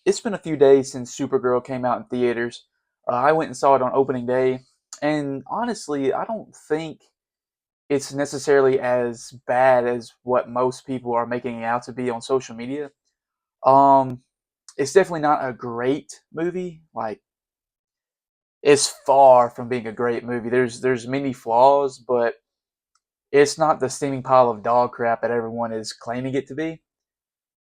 It's been a few days since Supergirl came out in theaters. I went and saw it on opening day, and honestly, I don't think it's necessarily as bad as what most people are making it out to be on social media. Um, it's definitely not a great movie. Like, it's far from being a great movie. There's many flaws, but it's not the steaming pile of dog crap that everyone is claiming it to be.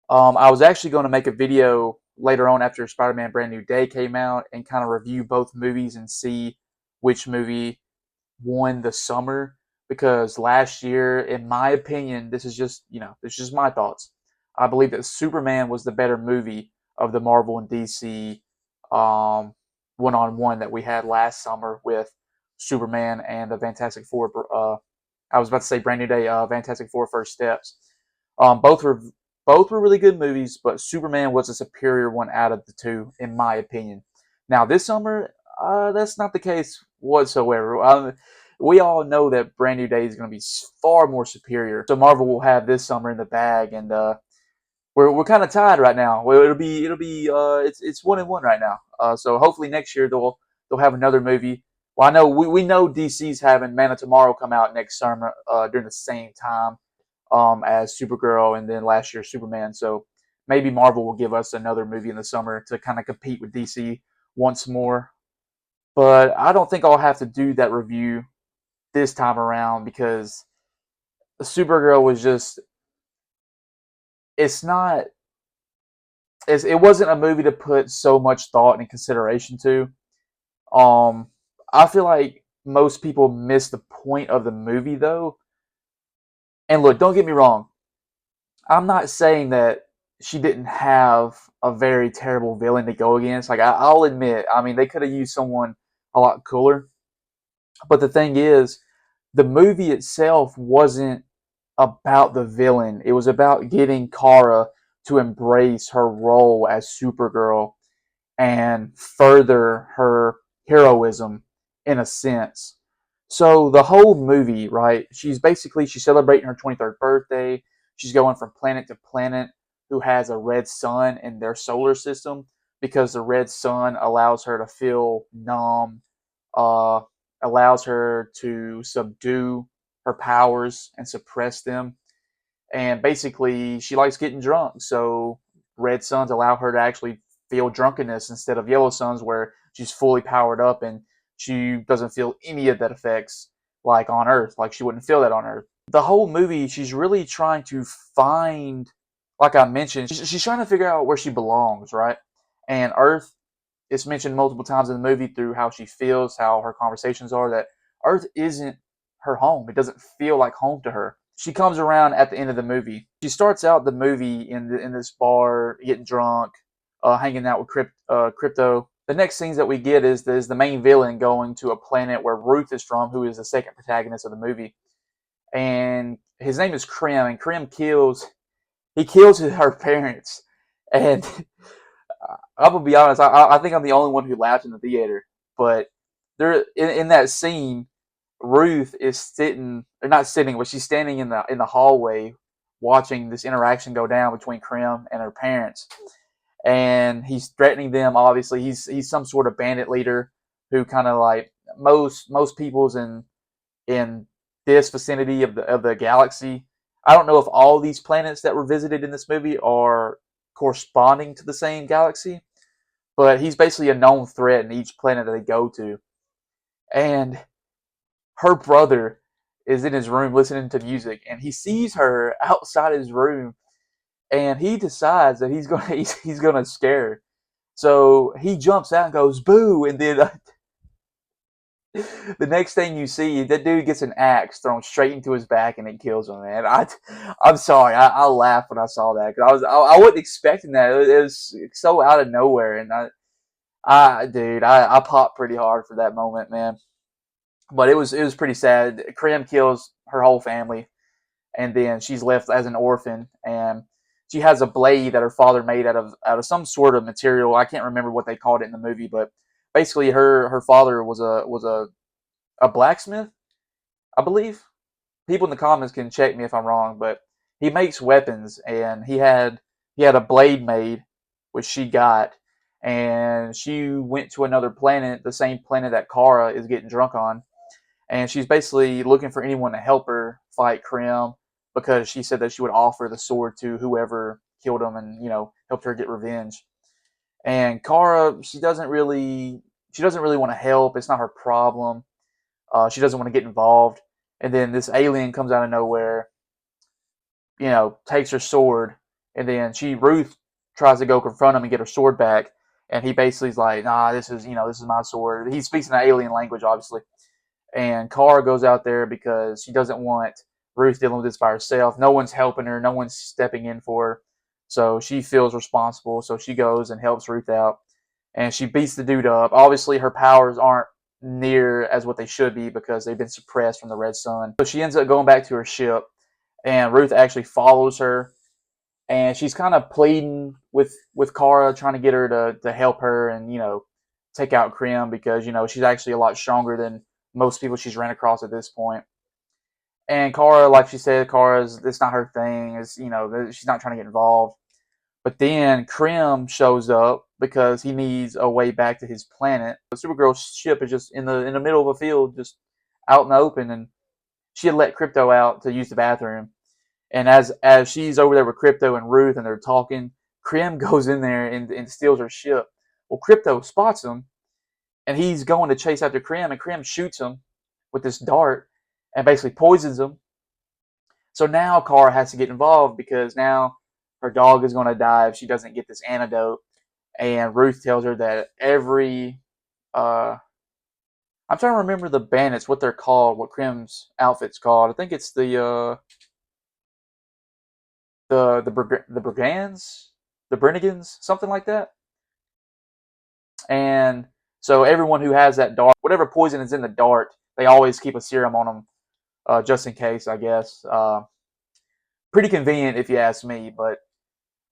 I was actually going to make a video later on after Spider-Man Brand New Day came out and kind of review both movies and see which movie won the summer, because last year, in my opinion, this is just my thoughts. I believe that Superman was the better movie of the Marvel and DC um, one-on-one that we had last summer with Superman and the Fantastic Four. I was about to say Brand New Day, Fantastic Four First Steps. Both were really good movies, but Superman was a superior one out of the two, in my opinion. Now this summer, that's not the case whatsoever. We all know that Brand New Day is going to be far more superior. So Marvel will have this summer in the bag, and we're kind of tied right now. Well, it's 1-1 right now. So hopefully next year they'll have another movie. Well, I know we know DC's having Man of Tomorrow come out next summer during the same time as Supergirl, and then last year Superman. So maybe Marvel will give us another movie in the summer to kind of compete with DC once more. But I don't think I'll have to do that review this time around, because Supergirl was just it's not it wasn't a movie to put so much thought and consideration to. Um, I feel like most people miss the point of the movie though. And look, don't get me wrong. I'm not saying that she didn't have a very terrible villain to go against. Like I'll admit, I mean, they could have used someone a lot cooler. But the thing is, the movie itself wasn't about the villain. It was about getting Kara to embrace her role as Supergirl and further her heroism in a sense. So the whole movie, right? She's celebrating her 23rd birthday. She's going from planet to planet who has a red sun in their solar system, because the red sun allows her to feel numb, uh, allows her to subdue her powers and suppress them. And basically, she likes getting drunk. So red suns allow her to actually feel drunkenness instead of yellow suns, where she's fully powered up and she doesn't feel any of that effects like on Earth. Like she wouldn't feel that on Earth. The whole movie, she's really trying to find, like I mentioned, she's trying to figure out where she belongs, right? And Earth is mentioned multiple times in the movie through how she feels, how her conversations are, that Earth isn't her home. It doesn't feel like home to her. She comes around at the end of the movie. She starts out the movie in this bar, getting drunk, hanging out with Crypto. The next scenes that we get is the main villain going to a planet where Ruth is from, who is the second protagonist of the movie, and his name is Krim, and Krim kills her parents, and I'm gonna be honest. I think I'm the only one who laughed in the theater. But there, in that scene, Ruth is sitting, or not sitting, but she's standing in the hallway, watching this interaction go down between Krim and her parents, and he's threatening them. Obviously, he's some sort of bandit leader who kind of like most people's in this vicinity of the galaxy. I don't know if all these planets that were visited in this movie are corresponding to the same galaxy, but he's basically a known threat in each planet that they go to. And her brother is in his room listening to music, and he sees her outside his room, and he decides that he's gonna scare her. So he jumps out and goes boo, and then the next thing you see, that dude gets an axe thrown straight into his back, and it kills him. Man, I'm sorry, I laughed when I saw that, because I wasn't expecting that. It was so out of nowhere, and I popped pretty hard for that moment, man. But it was pretty sad. Krim kills her whole family, and then she's left as an orphan, and she has a blade that her father made out of some sort of material. I can't remember what they called it in the movie, but basically her father was a blacksmith, I believe. People in the comments can check me if I'm wrong, but he makes weapons, and he had a blade made which she got, and she went to another planet, the same planet that Kara is getting drunk on, and she's basically looking for anyone to help her fight Krim because she said that she would offer the sword to whoever killed him and helped her get revenge. And Kara, she doesn't really want to help. It's not her problem. She doesn't want to get involved. And then this alien comes out of nowhere, takes her sword, and then Ruth tries to go confront him and get her sword back, and he basically is like, "Nah, this is my sword." He speaks in an alien language, obviously, and Kara goes out there because she doesn't want Ruth dealing with this by herself. No one's helping her. No one's stepping in for her, so she feels responsible. So she goes and helps Ruth out, and she beats the dude up. Obviously, her powers aren't near as what they should be because they've been suppressed from the Red Sun. So she ends up going back to her ship, and Ruth actually follows her, and she's kind of pleading with Kara, trying to get her to help her and take out Krim because she's actually a lot stronger than most people she's ran across at this point. And Kara, like she said, it's not her thing. She's not trying to get involved. But then Krim shows up because he needs a way back to his planet. The Supergirl ship is just in the middle of a field, just out in the open, and she had let Crypto out to use the bathroom. And as she's over there with Crypto and Ruth and they're talking, Krim goes in there and steals her ship. Well, Crypto spots him, and he's going to chase after Krim, and Krim shoots him with this dart and basically poisons him. So now Kara has to get involved because now her dog is going to die if she doesn't get this antidote. And Ruth tells her that I'm trying to remember the bandits, what they're called, what Krim's outfit's called. I think it's the Brigands, the Brennigans, something like that. And so everyone who has that dart, whatever poison is in the dart, they always keep a serum on them just in case, I guess. Pretty convenient if you ask me. But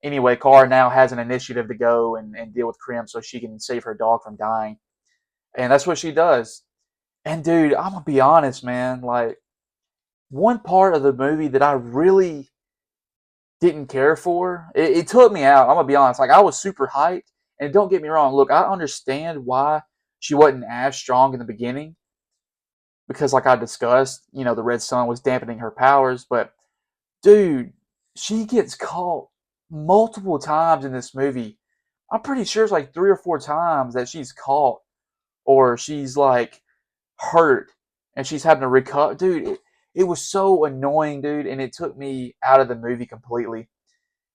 anyway, Kara now has an initiative to go and deal with Krim so she can save her dog from dying. And that's what she does. And dude, I'm gonna be honest, man. Like, one part of the movie that I really didn't care for, it took me out. I'm gonna be honest. Like, I was super hyped. And don't get me wrong. Look, I understand why she wasn't as strong in the beginning because, like I discussed, the Red Sun was dampening her powers. But dude, she gets caught multiple times in this movie. I'm pretty sure it's like 3 or 4 times that she's caught or she's like hurt and she's having to recover. Dude, it was so annoying, dude, and it took me out of the movie completely.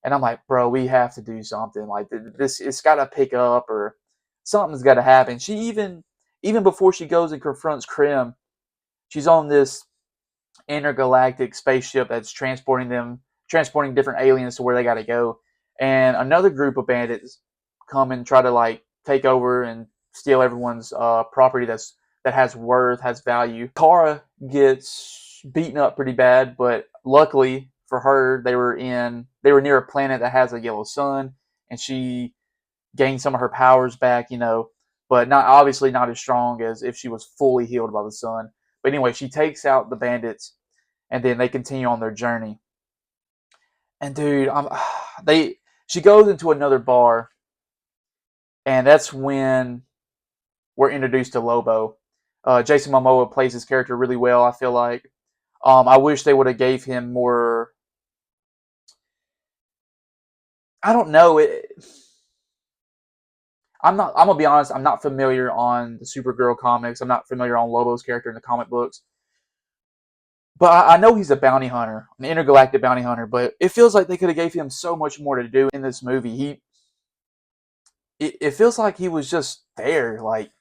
And I'm like, bro, we have to do something. Like, this, it's got to pick up or something's got to happen. She even before she goes and confronts Krim, she's on this intergalactic spaceship that's transporting different aliens to where they got to go. And another group of bandits come and try to like take over and steal everyone's property that has worth, has value. Kara gets beaten up pretty bad, but luckily for her, they were near a planet that has a yellow sun, and she gained some of her powers back, but not as strong as if she was fully healed by the sun. But anyway, she takes out the bandits, and then they continue on their journey. And dude, she goes into another bar, and that's when we're introduced to Lobo. Jason Momoa plays his character really well, I feel like. I wish they would have gave him more. I don't know. I'm gonna be honest. I'm not familiar on the Supergirl comics. I'm not familiar on Lobo's character in the comic books. But I know he's a bounty hunter, an intergalactic bounty hunter. But it feels like they could have gave him so much more to do in this movie. It feels like he was just there. Like,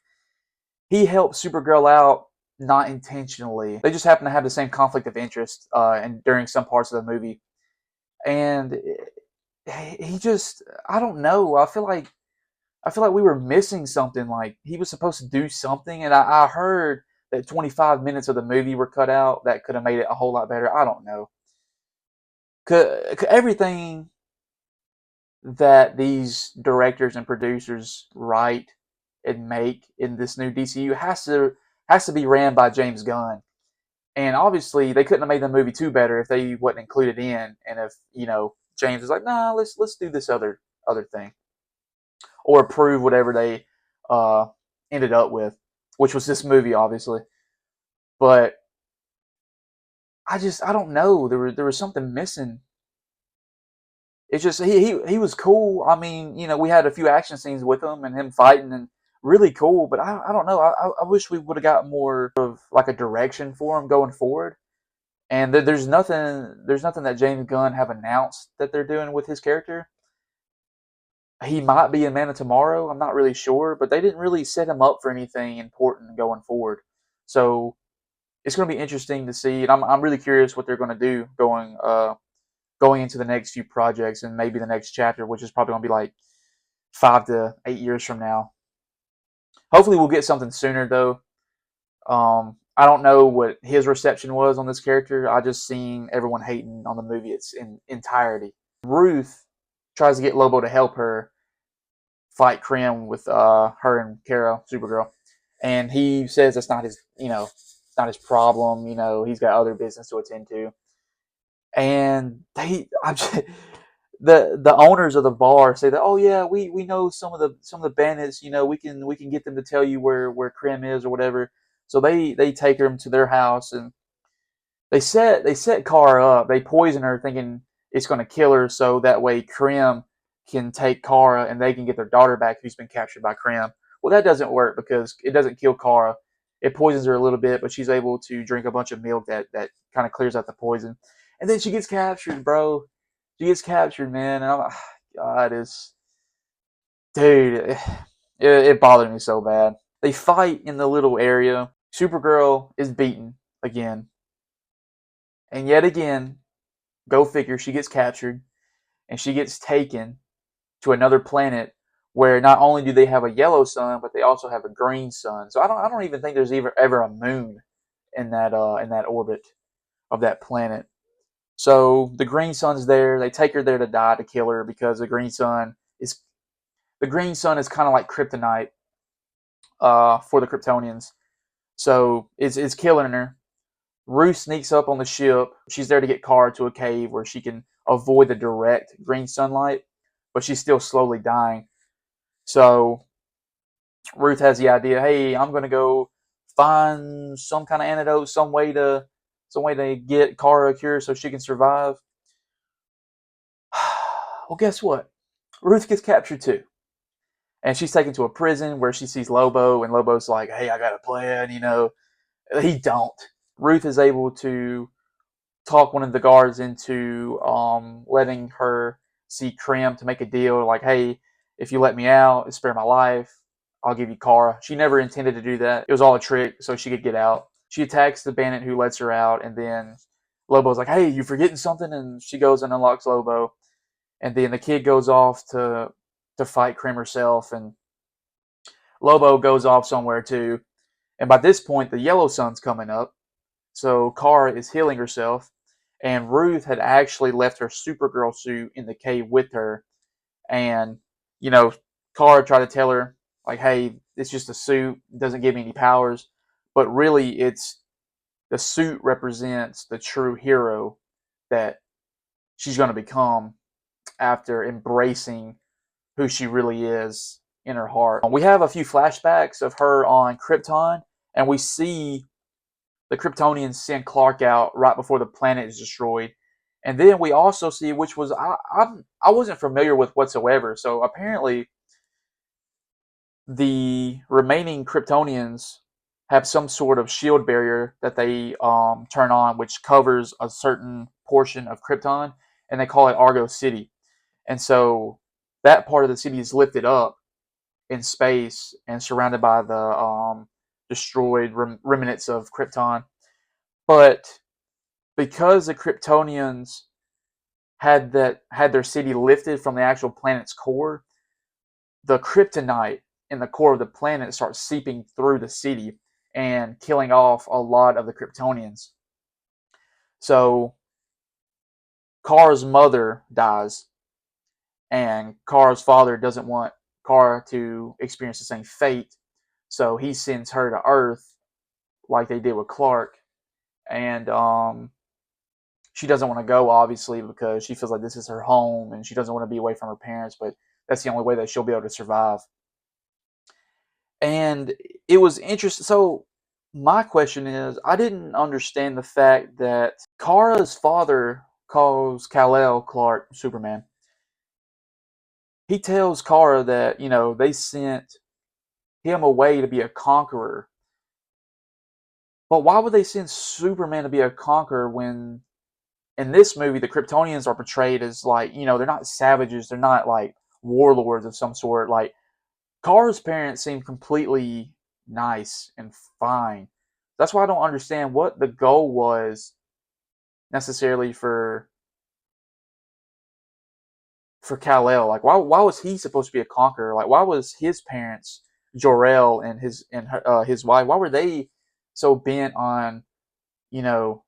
he helped Supergirl out, not intentionally. They just happen to have the same conflict of interest, and during some parts of the movie, and he just, I don't know. I feel like we were missing something. Like, he was supposed to do something, and I heard that 25 minutes of the movie were cut out. That could have made it a whole lot better. I don't know. Everything that these directors and producers write and make in this new DCU has to be ran by James Gunn. And obviously, they couldn't have made the movie two better if they wasn't included in, and if James was like, nah, let's do this other thing. or approve whatever they uh, ended up with, which was this movie, obviously. But I don't know. There was something missing. It's just he was cool. I mean, we had a few action scenes with him and him fighting and really cool. But I don't know. I wish we would have got more of like a direction for him going forward. And there's nothing that James Gunn have announced that they're doing with his character. He might be in Man of Tomorrow. I'm not really sure, but they didn't really set him up for anything important going forward. So it's going to be interesting to see, and I'm really curious what they're going to do going into the next few projects and maybe the next chapter, which is probably going to be like 5 to 8 years from now. Hopefully, we'll get something sooner though. I don't know what his reception was on this character. I just seen everyone hating on the movie its in entirety. Ruth tries to get Lobo to help her fight Krim with her and Kara, Supergirl, and he says it's not his, it's not his problem. He's got other business to attend to, and the owners of the bar say that, oh yeah, we know some of the bandits. We can get them to tell you where Krim is or whatever. So they take him to their house, and they set Kara up. They poison her, thinking it's going to kill her, so that way Krim can take Kara and they can get their daughter back, who's been captured by Krim. Well, that doesn't work because it doesn't kill Kara. It poisons her a little bit, but she's able to drink a bunch of milk that kind of clears out the poison. And then she gets captured, bro. She gets captured, man. And I'm like, God, dude, it bothered me so bad. They fight in the little area. Supergirl is beaten again. And yet again, go figure, she gets captured and she gets taken to another planet where not only do they have a yellow sun, but they also have a green sun. So I don't even think there's ever a moon in that orbit of that planet. So the green sun's there. They take her there to die, to kill her, because the green sun is kind of like kryptonite for the Kryptonians. So it's killing her. Ruth sneaks up on the ship. She's there to get Kara to a cave where she can avoid the direct green sunlight, but she's still slowly dying. So Ruth has the idea, hey, I'm gonna go find some kind of antidote, some way to get Kara a cure so she can survive. Well, guess what? Ruth gets captured too. And she's taken to a prison where she sees Lobo, and Lobo's like, hey, I got a plan. He don't. Ruth is able to talk one of the guards into letting her see Krim to make a deal. Like, hey, if you let me out and spare my life, I'll give you Kara. She never intended to do that. It was all a trick so she could get out. She attacks the bandit who lets her out, and then Lobo's like, hey, you forgetting something? And she goes and unlocks Lobo. And then the kid goes off to fight Krim herself, and Lobo goes off somewhere too. And by this point, the yellow sun's coming up. So Kara is healing herself, and Ruth had actually left her Supergirl suit in the cave with her. And you know, Kara tried to tell her like, "Hey, it's just a suit; it doesn't give me any powers." But really, it's the suit represents the true hero that she's going to become after embracing who she really is in her heart. We have a few flashbacks of her on Krypton, and we see the Kryptonians send Clark out right before the planet is destroyed. And then we also see, which was I wasn't familiar with whatsoever. So apparently, the remaining Kryptonians have some sort of shield barrier that they turn on, which covers a certain portion of Krypton, and they call it Argo City. And so that part of the city is lifted up in space and surrounded by the destroyed remnants of Krypton. But because the Kryptonians had their city lifted from the actual planet's core, the kryptonite in the core of the planet starts seeping through the city and killing off a lot of the Kryptonians. So Kara's mother dies, and Kara's father doesn't want Kara to experience the same fate, so he sends her to Earth like they did with Clark, and she doesn't want to go, obviously, because she feels like this is her home and she doesn't want to be away from her parents. But that's the only way that she'll be able to survive. And it was interesting. So my question is, I didn't understand the fact that Kara's father calls Kal-El Clark Superman. He tells Kara that, they sent him away to be a conqueror. But why would they send Superman to be a conqueror when in this movie the Kryptonians are portrayed as like, they're not savages, they're not like warlords of some sort. Like Kara's parents seem completely nice and fine. That's why I don't understand what the goal was necessarily for Kal-El. Like why was he supposed to be a conqueror? Like why was his parents, Jor-El and his wife, why were they so bent on, you know,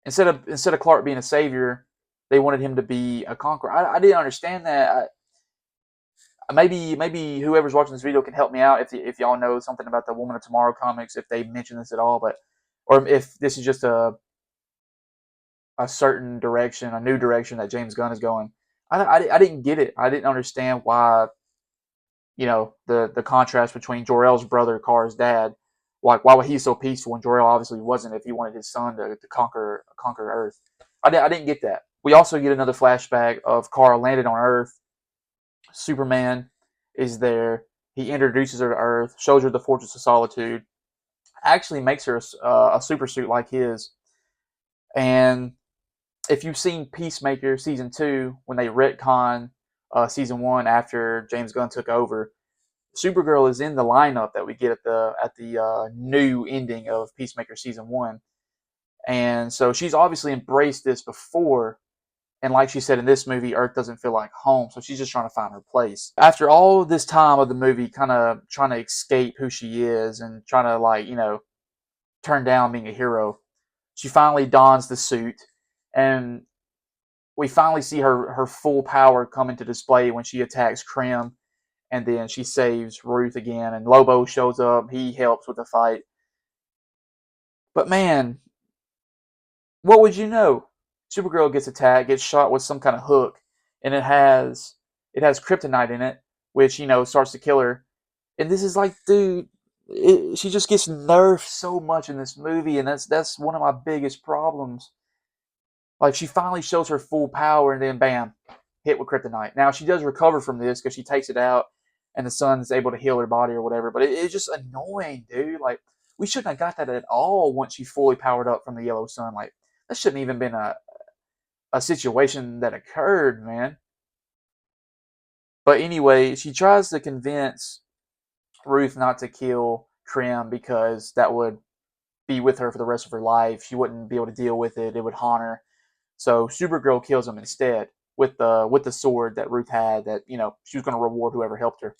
instead of Clark being a savior, they wanted him to be a conqueror. I didn't understand that. Maybe whoever's watching this video can help me out if y'all know something about the Woman of Tomorrow comics, if they mention this at all, but or if this is just a certain direction, a new direction that James Gunn is going. I didn't get it. I didn't understand why, the contrast between Jor-El's brother, Kara's dad. Why was he so peaceful and Jor-El obviously wasn't if he wanted his son to conquer Earth? I didn't get that. We also get another flashback of Kara landed on Earth. Superman is there. He introduces her to Earth, shows her the Fortress of Solitude, actually makes her a super suit like his. And if you've seen Peacemaker season 2, when they retcon season 1 after James Gunn took over, Supergirl is in the lineup that we get at the new ending of Peacemaker season 1, and so she's obviously embraced this before. And like she said in this movie, Earth doesn't feel like home, so she's just trying to find her place. After all this time of the movie, kind of trying to escape who she is and trying to turn down being a hero, she finally dons the suit, and we finally see her full power come into display when she attacks Krim, and then she saves Ruth again, and Lobo shows up. He helps with the fight. But man, what would you know? Supergirl gets attacked, gets shot with some kind of hook, and it has kryptonite in it, which starts to kill her. And this is like, dude, she just gets nerfed so much in this movie, and that's one of my biggest problems. Like she finally shows her full power, and then bam, hit with kryptonite. Now she does recover from this because she takes it out, and the sun's able to heal her body or whatever. But it's just annoying, dude. Like we shouldn't have got that at all once she fully powered up from the yellow sun. Like that shouldn't even been a situation that occurred, man. But anyway, she tries to convince Ruth not to kill Krim because that would be with her for the rest of her life. She wouldn't be able to deal with it. It would haunt her. So Supergirl kills him instead with the sword that Ruth had that, she was going to reward whoever helped her.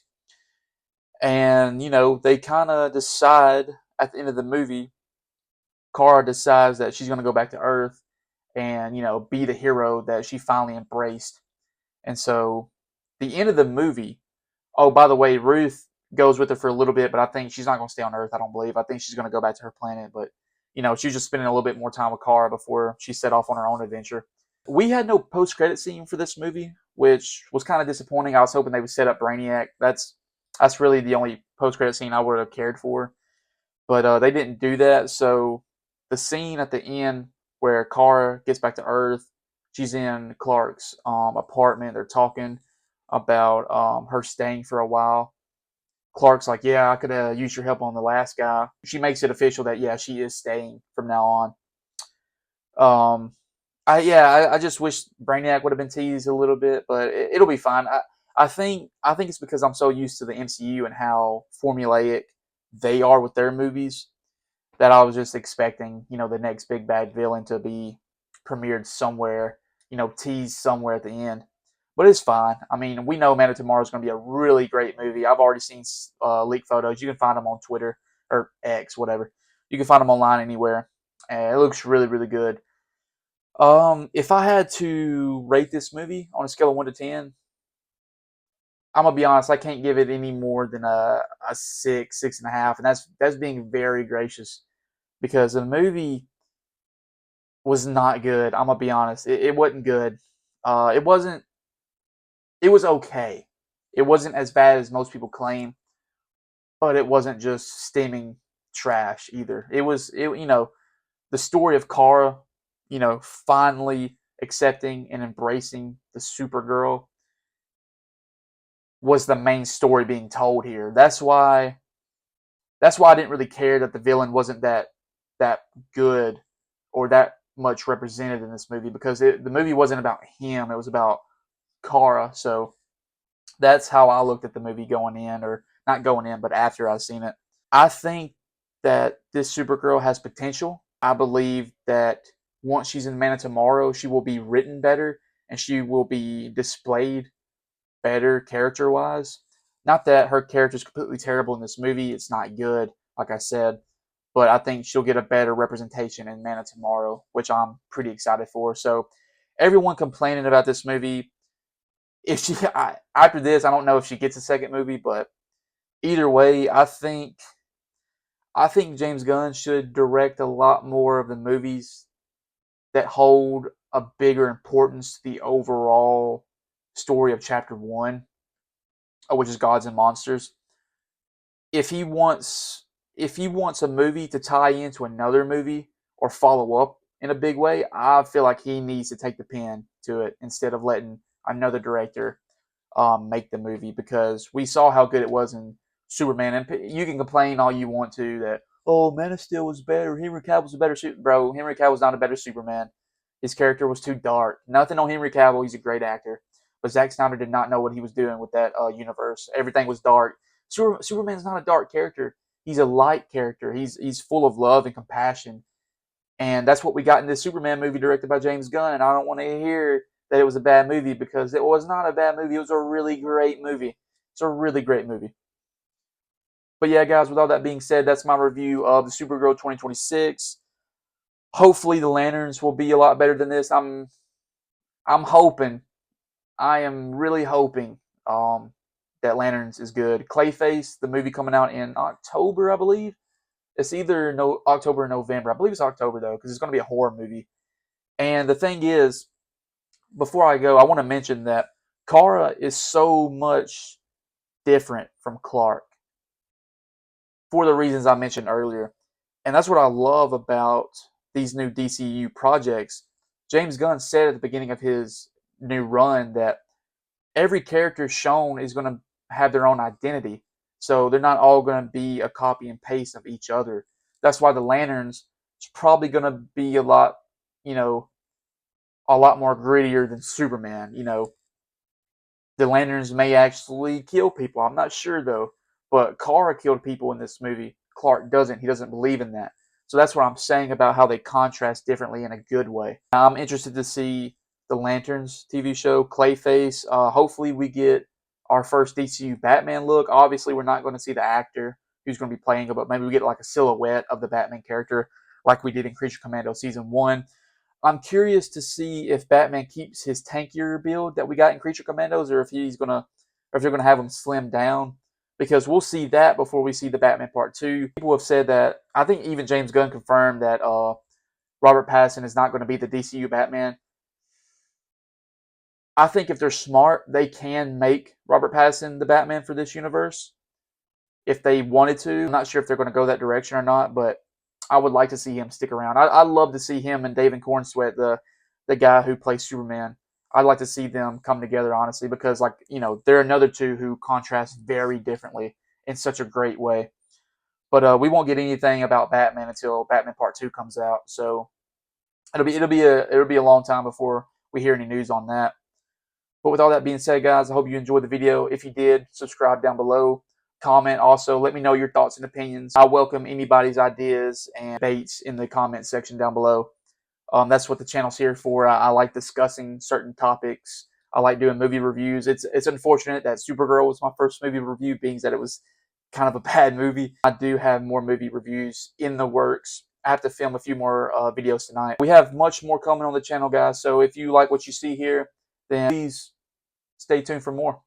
And, they kind of decide at the end of the movie, Kara decides that she's going to go back to Earth and, be the hero that she finally embraced. And so the end of the movie, oh, by the way, Ruth goes with her for a little bit, but I think she's not going to stay on Earth, I don't believe. I think she's going to go back to her planet, but, she was just spending a little bit more time with Kara before she set off on her own adventure. We had no post-credit scene for this movie, which was kind of disappointing. I was hoping they would set up Brainiac. That's really the only post-credit scene I would have cared for, but they didn't do that. So the scene at the end where Kara gets back to Earth, she's in Clark's apartment. They're talking about her staying for a while. Clark's like, yeah, I could use your help on the last guy. She makes it official that, yeah, she is staying from now on. I just wish Brainiac would have been teased a little bit, but it'll be fine. I think it's because I'm so used to the MCU and how formulaic they are with their movies that I was just expecting, the next big bad villain to be premiered somewhere, teased somewhere at the end. But it's fine. I mean, we know Man of Tomorrow is going to be a really great movie. I've already seen leaked photos. You can find them on Twitter or X, whatever. You can find them online anywhere. And it looks really, really good. If I had to rate this movie on a scale of 1 to 10, I'm gonna be honest. I can't give it any more than a 6, 6.5, and that's being very gracious because the movie was not good. I'm gonna be honest. It wasn't good. It wasn't. it was okay. It wasn't as bad as most people claim, but it wasn't just steaming trash either. The story of Kara, finally accepting and embracing the Supergirl was the main story being told here. That's why I didn't really care that the villain wasn't that good or that much represented in this movie, because the movie wasn't about him, it was about Kara. So that's how I looked at the movie going in, or not going in, but after I've seen it. I think that this Supergirl has potential. I believe that once she's in Man of Tomorrow, she will be written better and she will be displayed better character wise. Not that her character is completely terrible in this movie, it's not good, like I said, but I think she'll get a better representation in Man of Tomorrow, which I'm pretty excited for. So, everyone complaining about this movie, after this, I don't know if she gets a second movie, but either way, I think James Gunn should direct a lot more of the movies that hold a bigger importance to the overall story of Chapter 1, which is Gods and Monsters. If he wants a movie to tie into another movie or follow up in a big way, I feel like he needs to take the pen to it instead of letting another director make the movie, because we saw how good it was in Superman. And you can complain all you want to that, oh, Man of Steel was better, Henry Cavill's a better bro. Henry Cavill's not a better Superman. His character was too dark. Nothing on Henry Cavill, he's a great actor, but Zack Snyder did not know what he was doing with that universe. Everything was dark. Superman's not a dark character. He's a light character. He's full of love and compassion, and that's what we got in this Superman movie directed by James Gunn. And I don't want to hear that it was a bad movie, because it was not a bad movie. It was a really great movie. It's a really great movie. But yeah, guys, with all that being said, that's my review of the Supergirl 2026. Hopefully the Lanterns will be a lot better than this. I'm hoping. I am really hoping that Lanterns is good. Clayface, the movie coming out in October, I believe. It's either October or November. I believe it's October, though, because it's going to be a horror movie. And the thing is, before I go, I want to mention that Kara is so much different from Clark for the reasons I mentioned earlier. And that's what I love about these new DCU projects. James Gunn said at the beginning of his new run that every character shown is going to have their own identity. So they're not all going to be a copy and paste of each other. That's why the Lanterns is probably going to be you know, a lot more grittier than Superman. The Lanterns may actually kill people. I'm not sure though. But Kara killed people in this movie. Clark doesn't. He doesn't believe in that. So that's what I'm saying about how they contrast differently in a good way. I'm interested to see the Lanterns TV show, Clayface. Hopefully we get our first DCU Batman look. Obviously we're not going to see the actor who's going to be playing it, but maybe we get like a silhouette of the Batman character like we did in Creature Commando Season 1. I'm curious to see if Batman keeps his tankier build that we got in Creature Commandos, or if they're gonna have him slim down, because we'll see that before we see the Batman Part 2. People have said that. I think even James Gunn confirmed that Robert Pattinson is not going to be the DCU Batman. I think if they're smart, they can make Robert Pattinson the Batman for this universe if they wanted to. I'm not sure if they're going to go that direction or not, but I would like to see him stick around. I'd love to see him and David Cornsweet, the guy who plays Superman. I'd like to see them come together, honestly, because they're another two who contrast very differently in such a great way. But we won't get anything about Batman until Batman Part 2 comes out. So it'll be a long time before we hear any news on that. But with all that being said, guys, I hope you enjoyed the video. If you did, subscribe down below. Comment also. Let me know your thoughts and opinions. I welcome anybody's ideas and debates in the comment section down below. That's what the channel's here for. I like discussing certain topics. I like doing movie reviews. It's unfortunate that Supergirl was my first movie review, being that it was kind of a bad movie. I do have more movie reviews in the works. I have to film a few more videos tonight. We have much more coming on the channel, guys. So if you like what you see here, then please stay tuned for more.